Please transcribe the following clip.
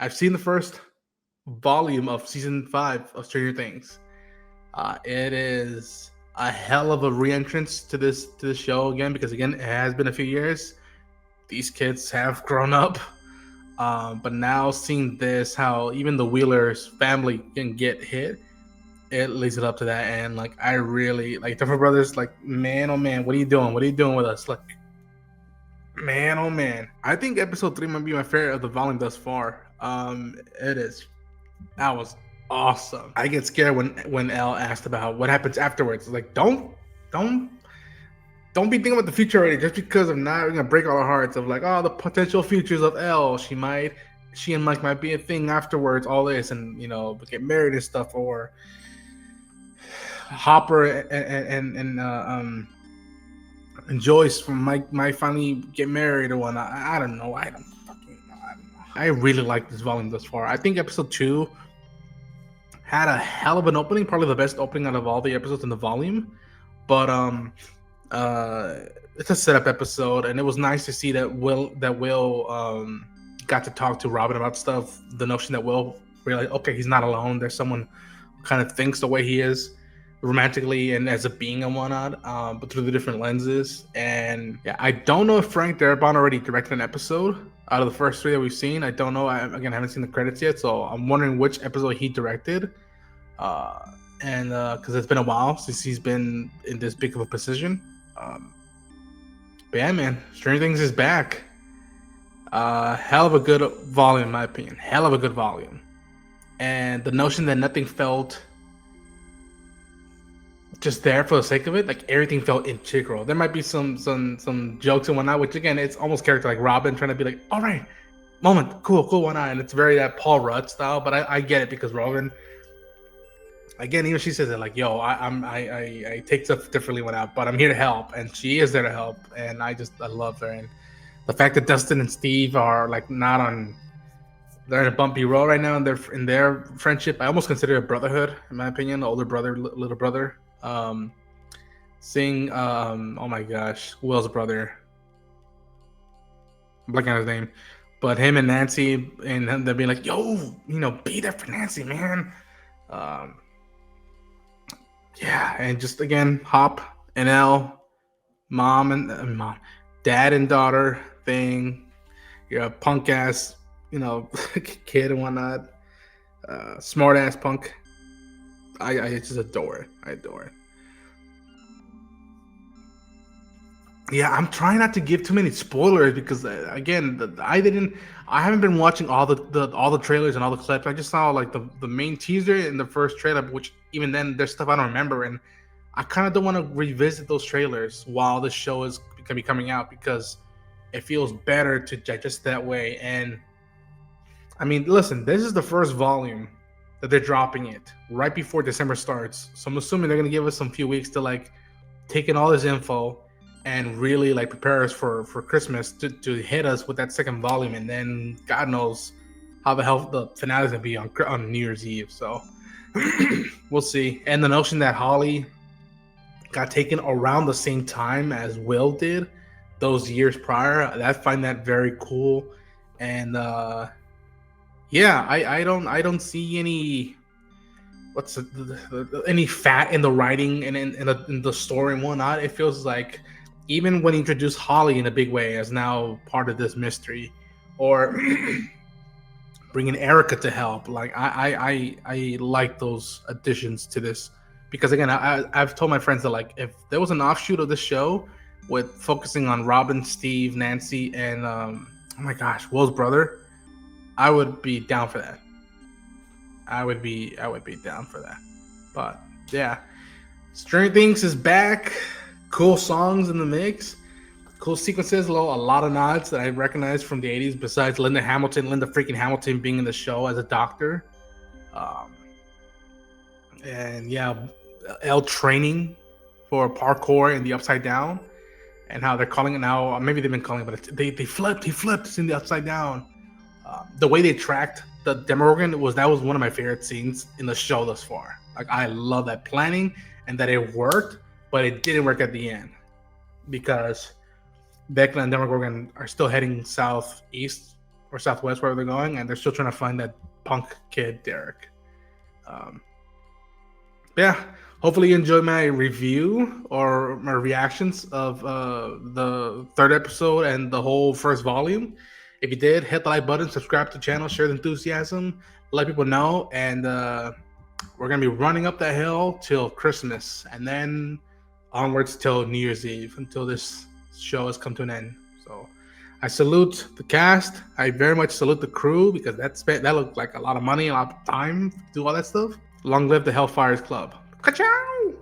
I've seen the first volume of season 5 of Stranger Things. It is a hell of a re-entrance to this show again, because again it has been a few years. These kids have grown up, but now seeing this, how even the Wheelers family can get hit, it leads it up to that. And like, I really like Duffer Brothers. Like, man, oh man, what are you doing? What are you doing with us? Like, man, oh man, I think episode 3 might be my favorite of the volume thus far. It is. That was awesome. I get scared when Elle asked about what happens afterwards. Like, don't be thinking about the future already, just because I'm not gonna break all our hearts of like, oh, the potential futures of Elle. She and Mike might be a thing afterwards. All this, and get married and stuff, or Hopper and Joyce from Mike might finally get married or whatnot. I don't know. I don't fucking know. I don't know. I really like this volume thus far. I think episode 2 had a hell of an opening, probably the best opening out of all the episodes in the volume. But it's a setup episode, and it was nice to see that Will got to talk to Robin about stuff. The notion that Will realized, okay, he's not alone. There's someone who kind of thinks the way he is, romantically and as a being and whatnot, but through the different lenses. And yeah, I don't know if Frank Darabont already directed an episode out of the first 3 that we've seen. I don't know. I haven't seen the credits yet, so I'm wondering which episode he directed. And because it's been a while since he's been in this big of a position. But yeah, man, Stranger Things is back. Hell of a good volume, in my opinion. Hell of a good volume. And the notion that nothing felt just there for the sake of it, like everything felt integral. There might be some jokes and whatnot, which again, it's almost character like Robin trying to be like, all right, moment, cool, whatnot. And it's very that Paul Rudd style, but I get it, because Robin, again, even she says it like, yo, I take stuff differently when out, but I'm here to help, and she is there to help, and I love her. And the fact that Dustin and Steve are like not on, they're in a bumpy road right now in their friendship. I almost consider it a brotherhood, in my opinion, older brother, little brother. Seeing oh my gosh, Will's brother, I'm blanking on his name, but him and Nancy, and them being like, yo, be there for Nancy, man. Yeah, and just again, Hop and Elle, dad and daughter thing. You're a punk ass, kid and whatnot. Smart ass punk. I just adore it. I adore it. Yeah, I'm trying not to give too many spoilers, because again, I haven't been watching all the trailers and all the clips. I just saw like the main teaser and the first trailer, which even then there's stuff I don't remember, and I kind of don't want to revisit those trailers while the show is going to be coming out, because it feels better to digest that way. And I mean, listen, this is the first volume that they're dropping it right before December starts, so I'm assuming they're going to give us some few weeks to like take in all this info and really like prepare us for Christmas to hit us with that second volume. And then God knows how the hell the finale is going to be on New Year's Eve. So we'll see. And the notion that Holly got taken around the same time as Will did those years prior, I find that very cool. And yeah, I don't see any any fat in the writing and in the story and whatnot. It feels like even when he introduced Holly in a big way as now part of this mystery, or bringing Erica to help, like I like those additions to this, because again, I've told my friends that like if there was an offshoot of this show with focusing on Robin, Steve, Nancy, and oh my gosh, Will's brother, I would be down for that. I would be down for that. But yeah, Stranger Things is back. Cool songs in the mix, cool sequences, a lot of nods that I recognize from the 80s, besides Linda freaking Hamilton being in the show as a doctor. And yeah, Elle training for parkour in the Upside Down, and how they're calling it now, maybe they've been calling it, but he flipped, it's in the Upside Down. The way they tracked the Demogorgon that was one of my favorite scenes in the show thus far. Like, I love that planning and that it worked, but it didn't work at the end, because Vecna and Demogorgon are still heading southeast or Southwest, wherever they're going, and they're still trying to find that punk kid, Derek. Um, yeah, hopefully you enjoyed my review or my reactions of the third episode and the whole first volume. If you did, hit the like button, subscribe to the channel, share the enthusiasm, let people know, and we're gonna be running up the hill till Christmas, and then onwards till New Year's Eve until this show has come to an end. So I salute the cast. I very much salute the crew because that looked like a lot of money, a lot of time to do all that stuff. Long live the Hellfires Club. Ka-chow!